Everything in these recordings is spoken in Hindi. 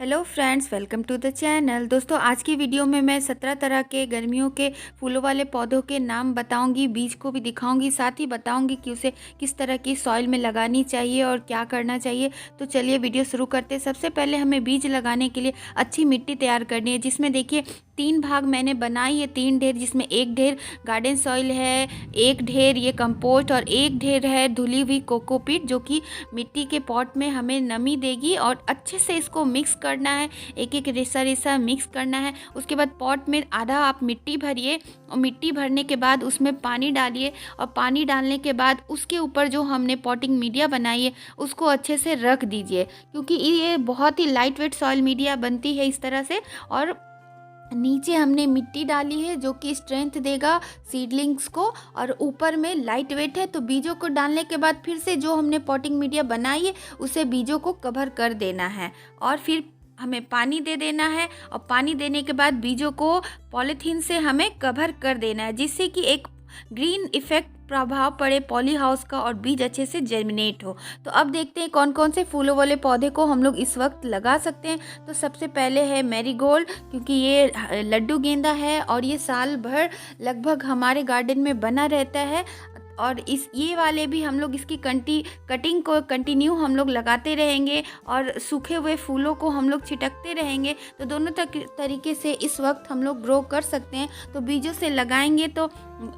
Hello friends, welcome to the channel. दोस्तों, आज की वीडियो में मैं 17 तरह के गर्मियों के फूलों वाले पौधों के नाम बताऊंगी, बीज को भी दिखाऊंगी, साथ ही बताऊंगी कि उसे किस तरह की सॉइल में लगानी चाहिए और क्या करना चाहिए। तो चलिए वीडियो शुरू करते हैं। सबसे पहले हमें बीज लगाने के लिए अच्छी मिट्टी तैयार करनी है, जिसमें देखिए 3 भाग मैंने बनाई है, 3 ढेर, जिसमें एक ढेर गार्डन सॉइल है, एक ढेर ये कंपोस्ट और एक ढेर है धुली हुई कोकोपीट, जो कि मिट्टी के पॉट में हमें नमी देगी। और अच्छे से इसको मिक्स करना है, एक एक रेसा रेसा मिक्स करना है। उसके बाद पॉट में आधा आप मिट्टी भरिए और मिट्टी भरने के बाद उसमें पानी डालिए और पानी डालने के बाद उसके ऊपर जो हमने पॉटिंग मीडिया बनाई है उसको अच्छे से रख दीजिए, क्योंकि ये बहुत ही लाइट वेट सॉइल मीडिया बनती है इस तरह से। और नीचे हमने मिट्टी डाली है जो कि स्ट्रेंथ देगा सीडलिंग्स को, और ऊपर में लाइट वेट है। तो बीजों को डालने के बाद फिर से जो हमने पॉटिंग मीडिया बनाई है उसे बीजों को कवर कर देना है और फिर हमें पानी दे देना है। और पानी देने के बाद बीजों को पॉलीथीन से हमें कवर कर देना है, जिससे कि एक ग्रीन इफेक्ट प्रभाव पड़े पॉली हाउस का और बीज अच्छे से जर्मिनेट हो। तो अब देखते हैं कौन कौन से फूलों वाले पौधे को हम लोग इस वक्त लगा सकते हैं। तो सबसे पहले है मैरीगोल्ड, क्योंकि ये लड्डू गेंदा है और ये साल भर लगभग हमारे गार्डन में बना रहता है। और इस ये वाले भी हम लोग इसकी कटिंग को कंटिन्यू हम लोग लगाते रहेंगे और सूखे हुए फूलों को हम लोग छिटकते रहेंगे। तो दोनों तरीके से इस वक्त हम लोग ग्रो कर सकते हैं। तो बीजों से लगाएंगे तो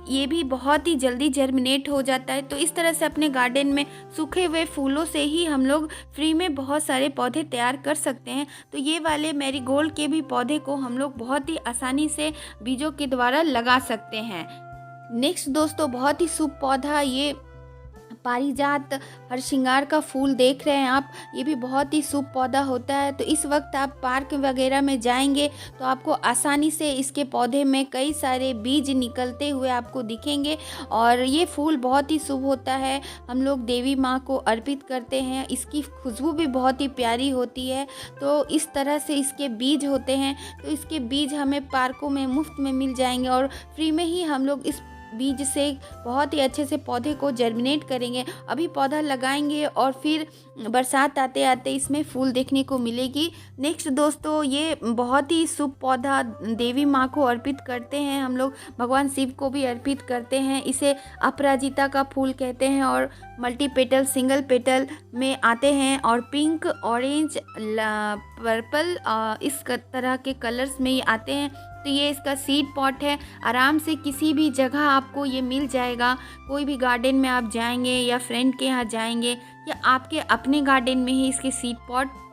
ये भी बहुत ही जल्दी जर्मिनेट हो जाता है। तो इस तरह से अपने गार्डन में सूखे हुए फूलों से ही हम लोग फ्री में बहुत सारे पौधे तैयार कर सकते हैं। तो ये वाले मैरीगोल्ड के भी पौधे को हम लोग बहुत ही आसानी से बीजों के द्वारा लगा सकते हैं। नेक्स्ट दोस्तों, बहुत ही शुभ पौधा ये पारिजात हरसिंगार का फूल देख रहे हैं आप, ये भी बहुत ही शुभ पौधा होता है। तो इस वक्त आप पार्क वगैरह में जाएंगे तो आपको आसानी से इसके पौधे में कई सारे बीज निकलते हुए आपको दिखेंगे। और ये फूल बहुत ही शुभ होता है, हम लोग देवी माँ को अर्पित करते हैं। इसकी खुशबू भी बहुत ही प्यारी होती है। तो इस तरह से इसके बीज होते हैं। तो इसके बीज हमें पार्कों में मुफ्त में मिल जाएंगे और फ्री में ही हम लोग इस बीज से बहुत ही अच्छे से पौधे को जर्मिनेट करेंगे। अभी पौधा लगाएंगे और फिर बरसात आते आते इसमें फूल देखने को मिलेगी। नेक्स्ट दोस्तों, ये बहुत ही शुभ पौधा देवी माँ को अर्पित करते हैं हम लोग, भगवान शिव को भी अर्पित करते हैं। इसे अपराजिता का फूल कहते हैं और मल्टी पेटल सिंगल पेटल में आते हैं और पिंक ऑरेंज पर्पल इस तरह के कलर्स में ये आते हैं। तो ये इसका सीड पॉट है, आराम से किसी भी जगह आपको ये मिल जाएगा। कोई भी गार्डन में आप जाएंगे या फ्रेंड के यहाँ जाएंगे या आपके अपने गार्डन में ही इसके सीड पॉट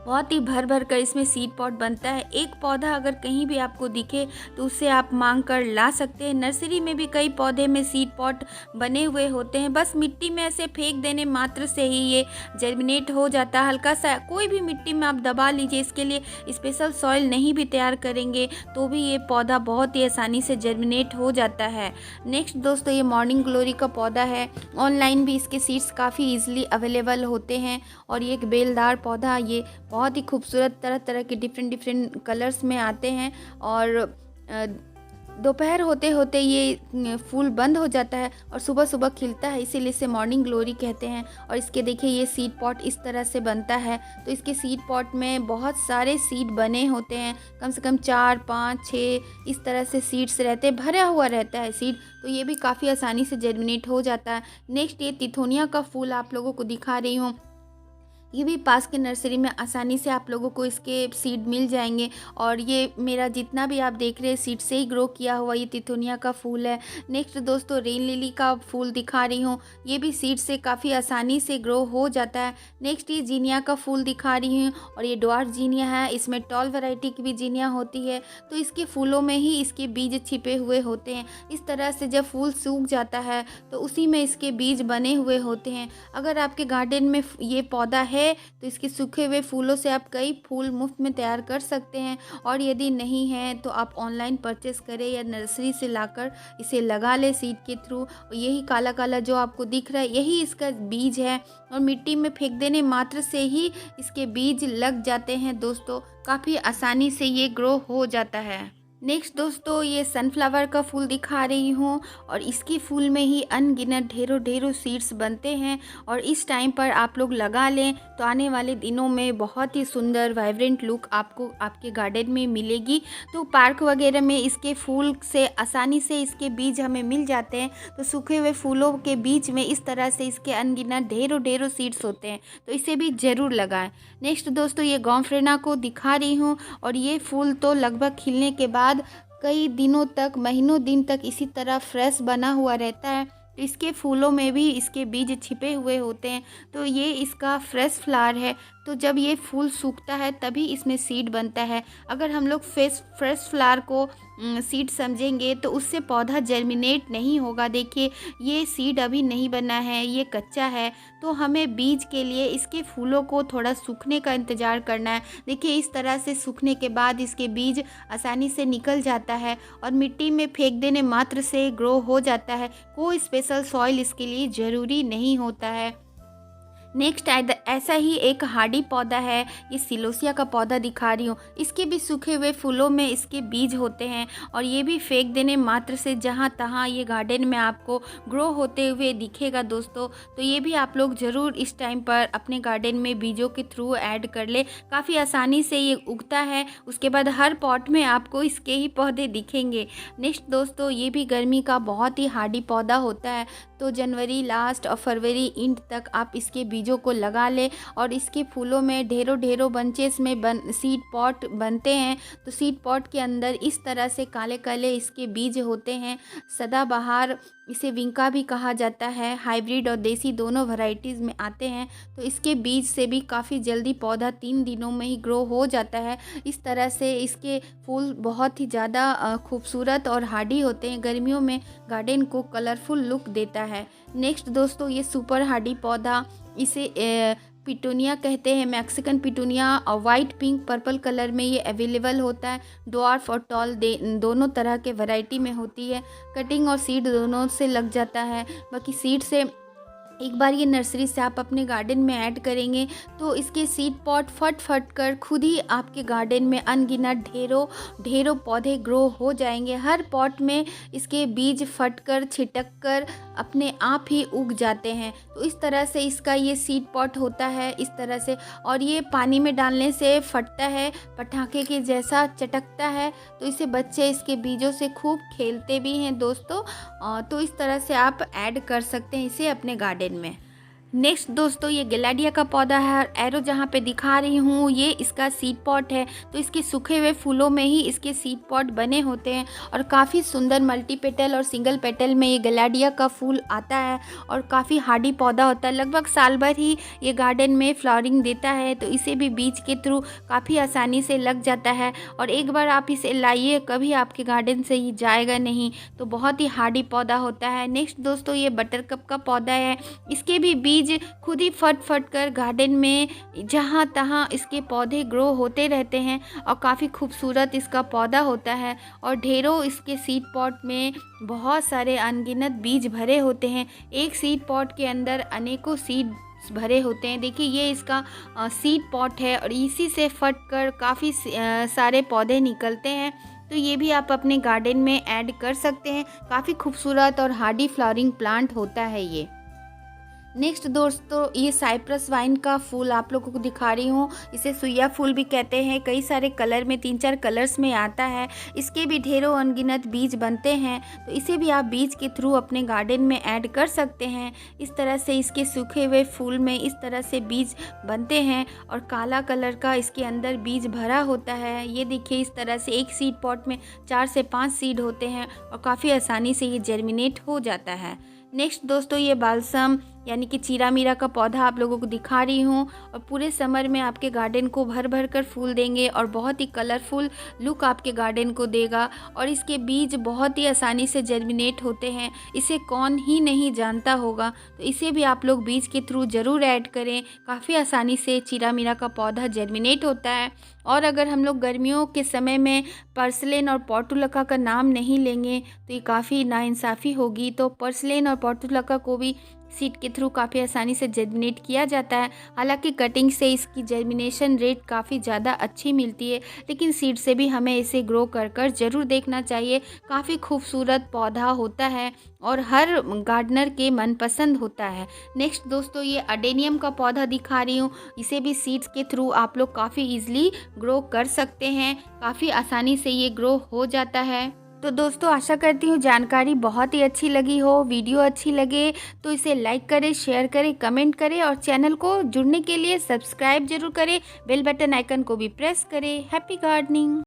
बहुत ही भर भर कर इसमें सीड पॉट बनता है। एक पौधा अगर कहीं भी आपको दिखे तो उससे आप मांग कर ला सकते हैं। नर्सरी में भी कई पौधे में सीड पॉट बने हुए होते हैं, बस मिट्टी में ऐसे फेंक देने मात्र से ही ये जर्मिनेट हो जाता है। हल्का सा कोई भी मिट्टी में आप दबा लीजिए, इसके लिए स्पेशल सॉइल नहीं भी तैयार करेंगे तो भी ये पौधा बहुत ही आसानी से जर्मिनेट हो जाता है। नेक्स्ट दोस्तों, ये मॉर्निंग ग्लोरी का पौधा है। ऑनलाइन भी इसके सीड्स काफ़ी ईजिली अवेलेबल होते हैं और ये एक बेलदार पौधा, ये बहुत ही खूबसूरत तरह तरह के डिफरेंट कलर्स में आते हैं। और दोपहर होते होते ये फूल बंद हो जाता है और सुबह सुबह खिलता है, इसीलिए इसे मॉर्निंग ग्लोरी कहते हैं। और इसके देखिए ये सीड पॉट इस तरह से बनता है। तो इसके सीड पॉट में बहुत सारे सीड बने होते हैं, कम से कम 4, 5, 6 इस तरह से सीड्स रहते हैं, भरा हुआ रहता है सीड। तो ये भी काफ़ी आसानी से जर्मिनेट हो जाता है। नेक्स्ट, ये तिथोनिया का फूल आप लोगों को दिखा रही हूँ। ये भी पास के नर्सरी में आसानी से आप लोगों को इसके सीड मिल जाएंगे। और ये मेरा जितना भी आप देख रहे हैं सीड से ही ग्रो किया हुआ ये तिथोनिया का फूल है। नेक्स्ट दोस्तों, रेन लिली का फूल दिखा रही हूँ, ये भी सीड से काफ़ी आसानी से ग्रो हो जाता है। नेक्स्ट, ये जीनिया का फूल दिखा रही हूँ और ये डॉर्फ जीनिया है, इसमें टॉल वैरायटी की भी जीनिया होती है। तो इसके फूलों में ही इसके बीज छिपे हुए होते हैं। इस तरह से जब फूल सूख जाता है तो उसी में इसके बीज बने हुए होते हैं। अगर आपके गार्डन में ये पौधा है तो इसके सूखे हुए फूलों से आप कई फूल मुफ्त में तैयार कर सकते हैं। और यदि नहीं है तो आप ऑनलाइन परचेस करें या नर्सरी से लाकर इसे लगा ले सीड के थ्रू। यही काला काला जो आपको दिख रहा है यही इसका बीज है और मिट्टी में फेंक देने मात्र से ही इसके बीज लग जाते हैं दोस्तों, काफ़ी आसानी से ये ग्रो हो जाता है। नेक्स्ट दोस्तों ये सनफ्लावर का फूल दिखा रही हूँ और इसकी फूल में ही अनगिनत ढेरों ढेरों सीड्स बनते हैं और इस टाइम पर आप लोग लगा लें तो आने वाले दिनों में बहुत ही सुंदर वाइब्रेंट लुक आपको आपके गार्डन में मिलेगी। तो पार्क वगैरह में इसके फूल से आसानी से इसके बीज हमें मिल जाते हैं, तो सूखे हुए फूलों के बीच में इस तरह से इसके अनगिनत ढेरों ढेरों सीड्स होते हैं, तो इसे भी ज़रूर लगाएं। नेक्स्ट दोस्तों ये गौफ्रेना को दिखा रही हूँ और ये फूल तो लगभग खिलने के बाद कई दिनों तक, महीनों दिन तक इसी तरह फ्रेश बना हुआ रहता है। तो इसके फूलों में भी इसके बीज छिपे हुए होते हैं, तो ये इसका फ्रेश फ्लावर है। तो जब ये फूल सूखता है तभी इसमें सीड बनता है। अगर हम लोग फ्रेश फ्लावर को सीड समझेंगे तो उससे पौधा जर्मिनेट नहीं होगा। देखिए ये सीड अभी नहीं बना है, ये कच्चा है, तो हमें बीज के लिए इसके फूलों को थोड़ा सूखने का इंतज़ार करना है। देखिए इस तरह से सूखने के बाद इसके बीज आसानी से निकल जाता है और मिट्टी में फेंक देने मात्र से ग्रो हो जाता है। कोई स्पेशल सॉइल इसके लिए ज़रूरी नहीं होता है। नेक्स्ट ऐसा ही एक हार्डी पौधा है, ये सिलोसिया का पौधा दिखा रही हूँ। इसके भी सूखे हुए फूलों में इसके बीज होते हैं और ये भी फेंक देने मात्र से जहाँ तहाँ ये गार्डन में आपको ग्रो होते हुए दिखेगा दोस्तों। तो ये भी आप लोग ज़रूर इस टाइम पर अपने गार्डन में बीजों के थ्रू ऐड कर ले। काफ़ी आसानी से ये उगता है, उसके बाद हर पॉट में आपको इसके ही पौधे दिखेंगे। नेक्स्ट दोस्तों ये भी गर्मी का बहुत ही हार्डी पौधा होता है, तो जनवरी लास्ट और फरवरी एंड तक आप इसके बीजों को लगा लें और इसके फूलों में ढेरों ढेरों बंचेस में सीड पॉट बनते हैं। तो सीड पॉट के अंदर इस तरह से काले काले इसके बीज होते हैं। सदाबहार इसे विंका भी कहा जाता है, हाइब्रिड और देसी दोनों वैरायटीज़ में आते हैं। तो इसके बीज से भी काफ़ी जल्दी पौधा 3 दिनों में ही ग्रो हो जाता है। इस तरह से इसके फूल बहुत ही ज़्यादा खूबसूरत और हार्डी होते हैं, गर्मियों में गार्डन को कलरफुल लुक देता है। नेक्स्ट दोस्तों ये सुपर हार्डी पौधा, इसे पिटूनिया कहते हैं, मैक्सिकन पिटूनिया, और वाइट पिंक पर्पल कलर में ये अवेलेबल होता है। ड्वार्फ और टॉल दोनों तरह के वैरायटी में होती है। कटिंग और सीड दोनों से लग जाता है। बाकी सीड से एक बार ये नर्सरी से आप अपने गार्डन में ऐड करेंगे तो इसके सीड पॉट फट फट कर खुद ही आपके गार्डन में अनगिनत ढेरों ढेरों पौधे ग्रो हो जाएंगे। हर पॉट में इसके बीज फट कर छिटक कर अपने आप ही उग जाते हैं। तो इस तरह से इसका ये सीड पॉट होता है इस तरह से, और ये पानी में डालने से फटता है, पटाखे के जैसा चटकता है। तो इसे बच्चे इसके बीजों से खूब खेलते भी हैं दोस्तों। तो इस तरह से आप ऐड कर सकते हैं इसे अपने गार्डन में। नेक्स्ट दोस्तों ये गैलाडिया का पौधा है और एरो जहाँ पे दिखा रही हूँ ये इसका सीड पॉट है। तो इसके सूखे हुए फूलों में ही इसके सीड पॉट बने होते हैं और काफ़ी सुंदर मल्टी पेटल और सिंगल पेटल में ये गैलाडिया का फूल आता है और काफ़ी हार्डी पौधा होता है। लगभग साल भर ही ये गार्डन में फ्लावरिंग देता है, तो इसे भी बीज के थ्रू काफ़ी आसानी से लग जाता है और एक बार आप इसे लाइए कभी आपके गार्डन से ही जाएगा नहीं। तो बहुत ही हार्डी पौधा होता है। नेक्स्ट दोस्तों ये बटरकप का पौधा है, इसके भी बीज खुद ही फट फट कर गार्डन में जहाँ तहाँ इसके पौधे ग्रो होते रहते हैं और काफ़ी खूबसूरत इसका पौधा होता है और ढेरों इसके सीड पॉट में बहुत सारे अनगिनत बीज भरे होते हैं। एक सीड पॉट के अंदर अनेकों सीड भरे होते हैं। देखिए ये इसका सीड पॉट है और इसी से फट कर काफ़ी सारे पौधे निकलते हैं। तो ये भी आप अपने गार्डन में ऐड कर सकते हैं। काफ़ी खूबसूरत और हार्डी फ्लावरिंग प्लांट होता है ये। नेक्स्ट दोस्तों ये साइप्रस वाइन का फूल आप लोगों को दिखा रही हूँ। इसे सुइया फूल भी कहते हैं, कई सारे कलर में 3-4 कलर्स में आता है। इसके भी ढेरों अनगिनत बीज बनते हैं, तो इसे भी आप बीज के थ्रू अपने गार्डन में ऐड कर सकते हैं। इस तरह से इसके सूखे हुए फूल में इस तरह से बीज बनते हैं और काला कलर का इसके अंदर बीज भरा होता है। ये देखिए इस तरह से एक सीड पॉट में 4 से 5 सीड होते हैं और काफ़ी आसानी से ये जर्मिनेट हो जाता है। नेक्स्ट दोस्तों ये बालसम यानी कि चीरा मीरा का पौधा आप लोगों को दिखा रही हूँ और पूरे समर में आपके गार्डन को भर भर कर फूल देंगे और बहुत ही कलरफुल लुक आपके गार्डन को देगा और इसके बीज बहुत ही आसानी से जर्मिनेट होते हैं। इसे कौन ही नहीं जानता होगा, तो इसे भी आप लोग बीज के थ्रू ज़रूर ऐड करें। काफ़ी आसानी से चीरा मीरा का पौधा जर्मिनेट होता है। और अगर हम लोग गर्मियों के समय में पर्सलेन और पोर्टुलका का नाम नहीं लेंगे तो ये काफ़ी नाइंसाफ़ी होगी। तो पर्सलेन और पोर्टुलका को भी सीड के थ्रू काफ़ी आसानी से जर्मिनेट किया जाता है। हालांकि कटिंग से इसकी जर्मिनेशन रेट काफ़ी ज़्यादा अच्छी मिलती है, लेकिन सीड से भी हमें इसे ग्रो कर कर ज़रूर देखना चाहिए। काफ़ी खूबसूरत पौधा होता है और हर गार्डनर के मनपसंद होता है। नेक्स्ट दोस्तों, ये अडेनियम का पौधा दिखा रही हूँ। इसे भी सीड्स के थ्रू आप लोग काफ़ी ईजिली ग्रो कर सकते हैं। काफ़ी आसानी से ये ग्रो हो जाता है। तो दोस्तों, आशा करती हूँ जानकारी बहुत ही अच्छी लगी हो। वीडियो अच्छी लगे तो इसे लाइक करें, शेयर करें, कमेंट करें और चैनल को जुड़ने के लिए सब्सक्राइब जरूर करें। बेल बटन आइकन को भी प्रेस करें। Happy gardening.